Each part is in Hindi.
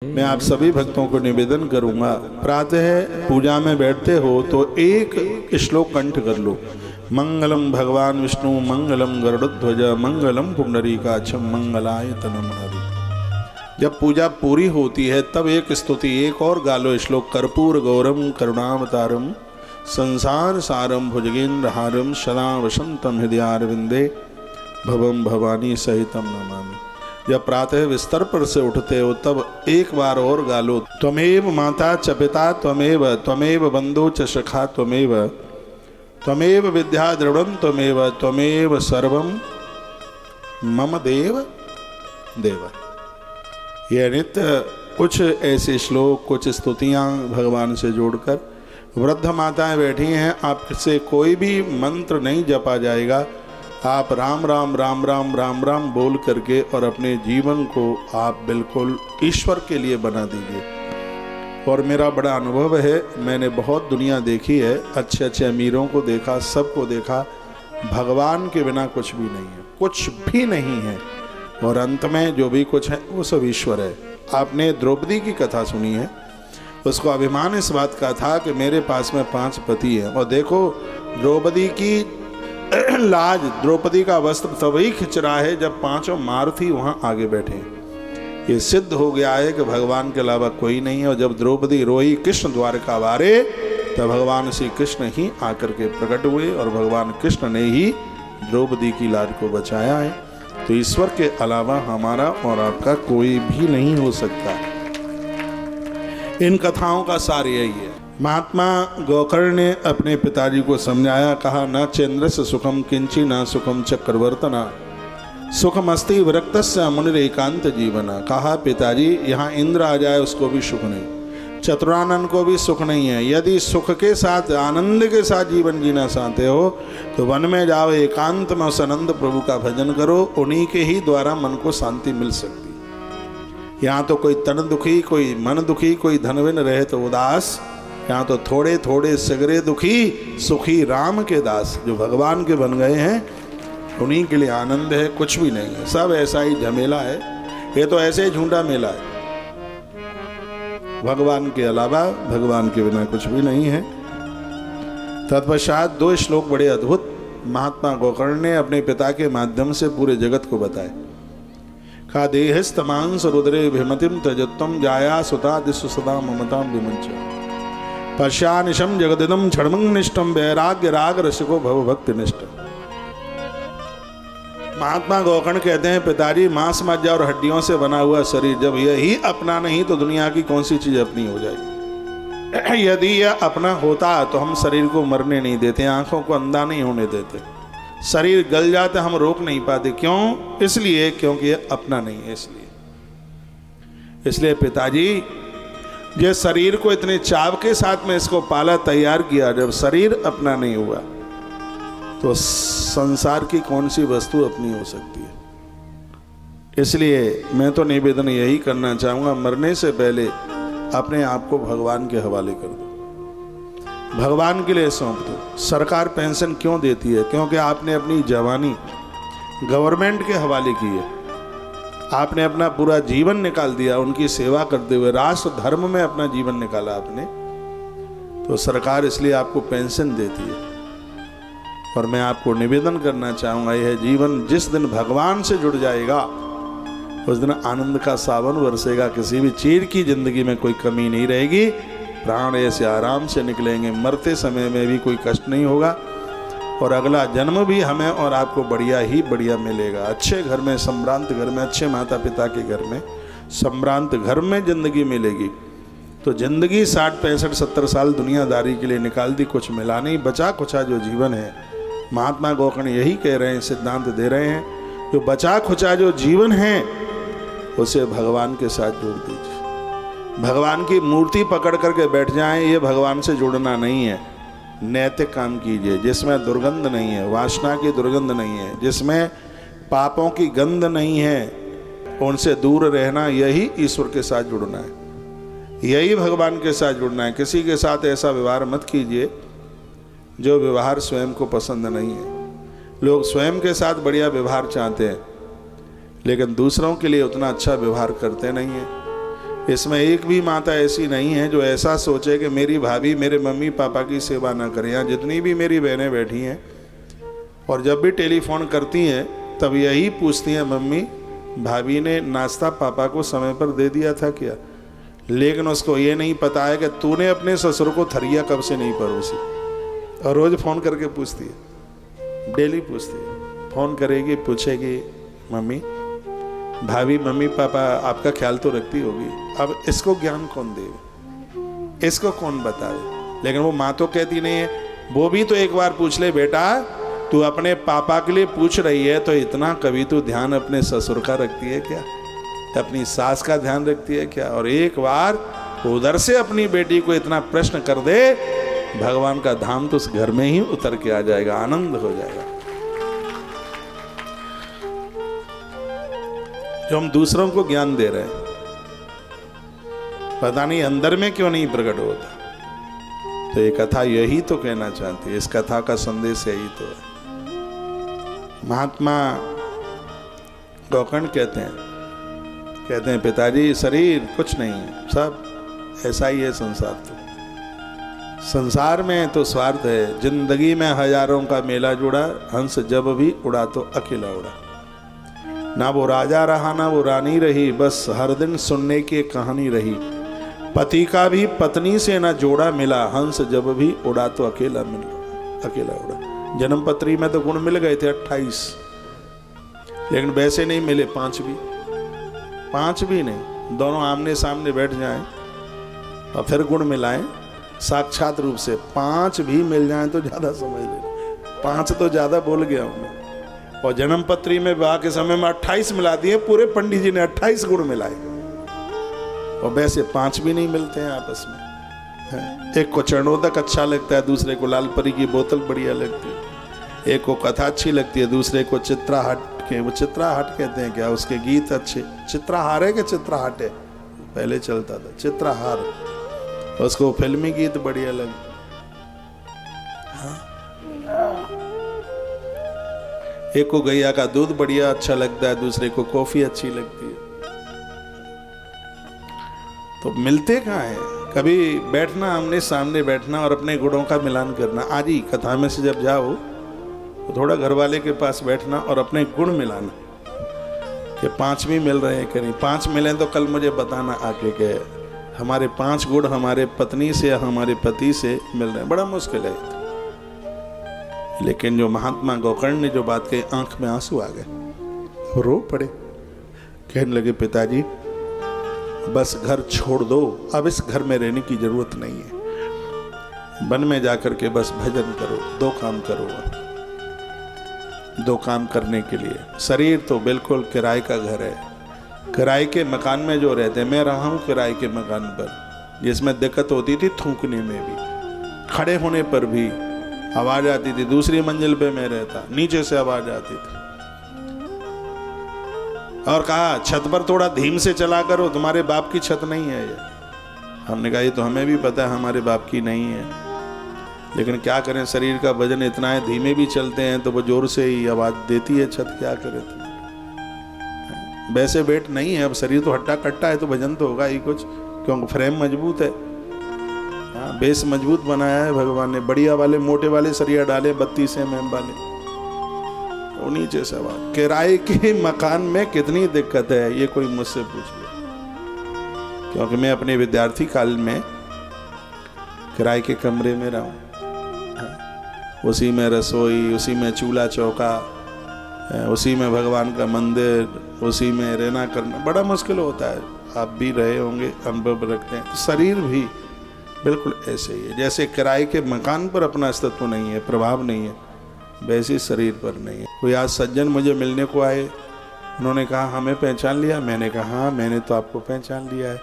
मैं आप सभी भक्तों को निवेदन करूंगा, प्रातः पूजा में बैठते हो तो एक श्लोक कंठ कर लो। मंगलम भगवान विष्णु मंगलम गरुड़ध्वज मंगलम पुंडरीकाक्षम मंगलाय तनम हरि। जब पूजा पूरी होती है तब एक स्तुति एक और गालो श्लोक। कर्पूर गौरम करुणावतारम संसार सारम भुजगेन्द्र हारम सदा वसंतम हृदयारविंदे भवम भवानी सहितम नमामि। जब प्रातः बिस्तर पर से उठते हो तब एक बार और गालो। त्वमेव माता च पिता त्वमेव बंधु च सखा त्वमेव विद्या दृढ़ं त्वमेव सर्वं मम देव देव। यह नित्य कुछ ऐसे श्लोक कुछ स्तुतियाँ भगवान से जोड़कर, वृद्ध माताएं बैठी हैं, आपसे कोई भी मंत्र नहीं जपा जाएगा। आप राम राम राम राम राम राम बोल करके और अपने जीवन को आप बिल्कुल ईश्वर के लिए बना दीजिए। और मेरा बड़ा अनुभव है, मैंने बहुत दुनिया देखी है, अच्छे अच्छे अमीरों को देखा, सबको देखा, भगवान के बिना कुछ भी नहीं है, कुछ भी नहीं है। और अंत में जो भी कुछ है वो सब ईश्वर है। आपने द्रौपदी की कथा सुनी है, उसको अभिमान इस बात का था कि मेरे पास में 5 पति हैं। और देखो द्रौपदी की लाज, द्रौपदी का वस्त्र तभी खिंच रहा है जब 5 महारथी वहां आगे बैठे। ये सिद्ध हो गया है कि भगवान के अलावा कोई नहीं है। और जब द्रौपदी रोई कृष्ण द्वारका वारे, तब भगवान श्री कृष्ण ही आकर के प्रकट हुए और भगवान कृष्ण ने ही द्रौपदी की लाज को बचाया है। तो ईश्वर के अलावा हमारा और आपका कोई भी नहीं हो सकता। इन कथाओं का सार यही है। महात्मा गोकर्ण ने अपने पिताजी को समझाया, कहा न चंद्र से सुखम किंची न सुखम चक्रवर्तना सुखमस्ति विरक्तस्य मुनिर एकांत जीवना। कहा पिताजी यहाँ इंद्र आ जाए उसको भी सुख नहीं, चतुरानन को भी सुख नहीं है। यदि सुख के साथ आनंद के साथ जीवन जीना चाहते हो तो वन में जाओ, एकांत में उस आनंद प्रभु का भजन करो, उन्हीं के ही द्वारा मन को शांति मिल सकती। यहाँ तो कोई तन दुखी, कोई मन दुखी, कोई धनविन रहे तो उदास। यहाँ तो थोड़े थोड़े सगरे दुखी, सुखी राम के दास। जो भगवान के बन गए हैं उन्हीं के लिए आनंद है, कुछ भी नहीं है। सब ऐसा ही झमेला है, ये तो ऐसे ही झूठा मेला है। भगवान के अलावा, भगवान के बिना कुछ भी नहीं है। तत्पश्चात 2 श्लोक बड़े अद्भुत महात्मा गोकर्ण ने अपने पिता के माध्यम से पूरे जगत को बताए। का देहस्तमांस रुद्रे भिमतिम तजत्तम जाया सुता दिस्व सदा ममताम विमंच पश्यानिशम जगदिदम क्षणमंग निष्ठम वैराग्य राग रसिको भव भक्ति निष्ठ। महात्मा गोकर्ण कहते हैं, पिताजी मांस मज्जा और हड्डियों से बना हुआ शरीर जब यही अपना नहीं तो दुनिया की कौन सी चीज अपनी हो जाएगी। यदि यह अपना होता तो हम शरीर को मरने नहीं देते, आंखों को अंधा नहीं होने देते, शरीर गल जाते हम रोक नहीं पाते। क्यों? इसलिए क्योंकि यह अपना नहीं है। इसलिए पिताजी ये शरीर को इतने चाव के साथ में इसको पाला, तैयार किया, जब शरीर अपना नहीं हुआ तो संसार की कौन सी वस्तु अपनी हो सकती है। इसलिए मैं तो निवेदन यही करना चाहूँगा, मरने से पहले अपने आप को भगवान के हवाले कर दो, भगवान के लिए सौंप दो। सरकार पेंशन क्यों देती है? क्योंकि आपने अपनी जवानी गवर्नमेंट के हवाले की है, आपने अपना पूरा जीवन निकाल दिया उनकी सेवा करते हुए, राष्ट्र धर्म में अपना जीवन निकाला आपने, तो सरकार इसलिए आपको पेंशन देती है। और मैं आपको निवेदन करना चाहूँगा, यह जीवन जिस दिन भगवान से जुड़ जाएगा उस दिन आनंद का सावन बरसेगा, किसी भी चीज की जिंदगी में कोई कमी नहीं रहेगी, प्राण ऐसे आराम से निकलेंगे, मरते समय में भी कोई कष्ट नहीं होगा और अगला जन्म भी हमें और आपको बढ़िया ही बढ़िया मिलेगा। अच्छे घर में, संभ्रांत घर में, अच्छे माता पिता के घर में, संभ्रांत घर में जिंदगी मिलेगी। तो जिंदगी 60, 65, 70 साल दुनियादारी के लिए निकाल दी, कुछ मिला नहीं, बचा खुचा जो जीवन है। महात्मा गोकर्ण यही कह रहे हैं, सिद्धांत दे रहे हैं, जो बचा खुचा जो जीवन है उसे भगवान के साथ जोड़ दीजिए। भगवान की मूर्ति पकड़ करके बैठ जाएं, ये भगवान से जुड़ना नहीं है। नैतिक काम कीजिए जिसमें दुर्गंध नहीं है, वासना की दुर्गंध नहीं है, जिसमें पापों की गंध नहीं है, उनसे दूर रहना, यही ईश्वर के साथ जुड़ना है, यही भगवान के साथ जुड़ना है। किसी के साथ ऐसा व्यवहार मत कीजिए जो व्यवहार स्वयं को पसंद नहीं है। लोग स्वयं के साथ बढ़िया व्यवहार चाहते हैं लेकिन दूसरों के लिए उतना अच्छा व्यवहार करते नहीं हैं। इसमें एक भी माता ऐसी नहीं है जो ऐसा सोचे कि मेरी भाभी मेरे मम्मी पापा की सेवा ना करे। यहाँ जितनी भी मेरी बहनें बैठी हैं और जब भी टेलीफोन करती हैं तब यही पूछती हैं, मम्मी भाभी ने नाश्ता पापा को समय पर दे दिया था क्या? लेकिन उसको ये नहीं पता है कि तूने अपने ससुर को थरिया कब से नहीं परोसी। और रोज़ फ़ोन करके पूछती है, डेली पूछती है, फ़ोन करेगी, पूछेगी, मम्मी भाभी मम्मी पापा आपका ख्याल तो रखती होगी। अब इसको ज्ञान कौन देगा, इसको कौन बताए? लेकिन वो माँ तो कहती नहीं है। वो भी तो एक बार पूछ ले, बेटा तू अपने पापा के लिए पूछ रही है तो इतना कभी तू ध्यान अपने ससुर का रखती है क्या? अपनी सास का ध्यान रखती है क्या? और एक बार उधर से अपनी बेटी को इतना प्रश्न कर दे, भगवान का धाम तो उस घर में ही उतर के आ जाएगा, आनंद हो जाएगा। जो हम दूसरों को ज्ञान दे रहे हैं, पता नहीं अंदर में क्यों नहीं प्रकट होता। तो ये कथा यही तो कहना चाहती है, इस कथा का संदेश यही तो है। महात्मा गोकर्ण कहते हैं पिताजी शरीर कुछ नहीं है, सब ऐसा ही है संसार। तो संसार में तो स्वार्थ है। जिंदगी में हजारों का मेला जुड़ा, हंस जब भी उड़ा तो अकेला उड़ा। ना वो राजा रहा ना वो रानी रही, बस हर दिन सुनने की कहानी रही। पति का भी पत्नी से ना जोड़ा मिला, हंस जब भी उड़ा तो अकेला उड़ा। जन्म पत्री में तो गुण मिल गए थे 28, लेकिन वैसे नहीं मिले 5 भी नहीं। दोनों आमने सामने बैठ जाएं और फिर गुण मिलाएं साक्षात रूप से, 5 भी मिल जाएं तो ज्यादा समझ ले। 5 तो ज्यादा बोल गया उन्हें। और जन्म पत्री में विवाह के समय में 28 मिला दिए, पूरे पंडित जी ने 28 गुण मिलाए। और वैसे 5 भी नहीं मिलते हैं आपस में। एक को चरणोदक अच्छा लगता है, दूसरे को लाल परी की बोतल बढ़िया लगती है। एक को कथा अच्छी लगती है, दूसरे को चित्राहट के, वो चित्राहट कहते हैं क्या, उसके गीत अच्छे। चित्राहार है कि चित्राहट है, पहले चलता था चित्राहार। उसको फिल्मी गीत बढ़िया लगता। एक को गैया का दूध बढ़िया अच्छा लगता है, दूसरे को कॉफी अच्छी लगती है। तो मिलते कहाँ हैं? कभी बैठना, आमने सामने बैठना और अपने गुणों का मिलान करना। आज ही कथा में से जब जाओ तो थोड़ा घर वाले के पास बैठना और अपने गुण मिलाना कि 5 भी मिल रहे हैं कि नहीं। 5 मिले तो कल मुझे बताना आके के हमारे 5 गुण हमारे पत्नी से या हमारे पति से मिल रहे हैं। बड़ा मुश्किल है। लेकिन जो महात्मा गोकर्ण ने जो बात कही, आंख में आंसू आ गए, रो पड़े। कहने लगे, पिताजी बस घर छोड़ दो, अब इस घर में रहने की जरूरत नहीं है। वन में जाकर के बस भजन करो, 2 काम करो। 2 काम करने के लिए, शरीर तो बिल्कुल किराए का घर है। किराए के मकान में जो रहते हैं, मैं रहा हूँ किराए के मकान पर, जिसमें दिक्कत होती थी थूकने में भी, खड़े होने पर भी आवाज आती थी। दूसरी मंजिल पे मैं रहता, नीचे से आवाज आती थी। और कहा छत पर थोड़ा धीम से चला करो, तुम्हारे बाप की छत नहीं है ये। हमने कहा ये तो हमें भी पता है हमारे बाप की नहीं है, लेकिन क्या करें, शरीर का वजन इतना है, धीमे भी चलते हैं तो वो जोर से ही आवाज देती है छत। क्या करें तो वैसे वेट नहीं है, अब शरीर तो हट्टा कट्टा है तो वजन तो होगा ही कुछ, क्योंकि फ्रेम मजबूत है। हाँ, बेस मजबूत बनाया है भगवान ने। बढ़िया वाले मोटे वाले सरिया डाले 32 mm वाले, नीचे सवाल। किराए के मकान में कितनी दिक्कत है ये कोई मुझसे पूछ ले, क्योंकि मैं अपने विद्यार्थी काल में किराए के कमरे में रहा हूँ। उसी में रसोई, उसी में चूल्हा चौका, उसी में भगवान का मंदिर, उसी में रहना करना बड़ा मुश्किल होता है। आप भी रहे होंगे, अनुभव रखते हैं। तो शरीर भी बिल्कुल ऐसे ही है, जैसे किराए के मकान पर अपना अस्तित्व नहीं है, प्रभाव नहीं है, वैसे शरीर पर नहीं है। कोई आज सज्जन मुझे मिलने को आए, उन्होंने कहा हमें पहचान लिया। मैंने कहा हाँ मैंने तो आपको पहचान लिया है,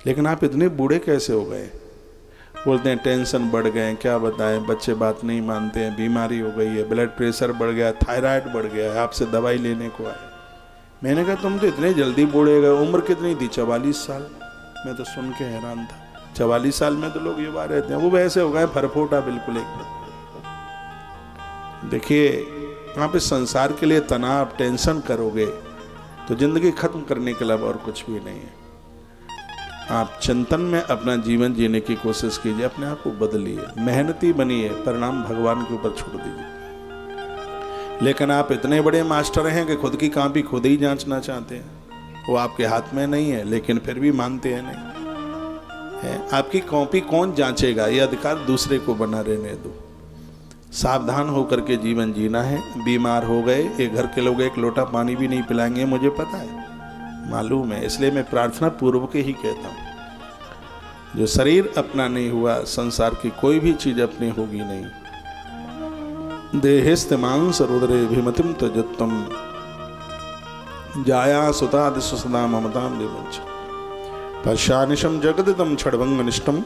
लेकिन आप इतने बूढ़े कैसे हो गए? बोलते हैं टेंशन बढ़ गए, क्या बताएं, बच्चे बात नहीं मानते हैं, बीमारी हो गई है, ब्लड प्रेशर बढ़ गया, थायराइड बढ़ गया है, आपसे दवाई लेने को आए। मैंने कहा तुम तो इतने जल्दी बूढ़े गए, उम्र कितनी थी? 44 साल। मैं तो सुन के हैरान था, 44 साल में तो लोग युवा रहते हैं, वो वैसे हो गए फरफोटा बिल्कुल एकदम। देखिए आप इस संसार के लिए तनाव टेंशन करोगे तो जिंदगी खत्म करने के अलावा और कुछ भी नहीं है। आप चिंतन में अपना जीवन जीने की कोशिश कीजिए, अपने आप को बदलिए, मेहनती बनिए, परिणाम भगवान के ऊपर छोड़ दीजिए। लेकिन आप इतने बड़े मास्टर हैं कि खुद की कॉपी खुद ही जांचना चाहते हैं, वो आपके हाथ में नहीं है, लेकिन फिर भी मानते हैं नहीं है। आपकी कॉपी कौन जांचेगा, ये अधिकार दूसरे को बना रहने दो। सावधान होकर के जीवन जीना है। बीमार हो गए, एक घर के लोग एक लोटा पानी भी नहीं पिलाएंगे, मुझे पता है, मालूम है, इसलिए मैं प्रार्थना पूर्वक ही कहता हूँ। जो शरीर अपना नहीं हुआ, संसार की कोई भी चीज अपनी होगी नहीं। देहिस्तेमांस रुद्रे भीमतिम तजत्तम जाया सुतादिशु सदा ममताम विमुच पश्यानिशम जगदिदम छड़वंग निष्ठम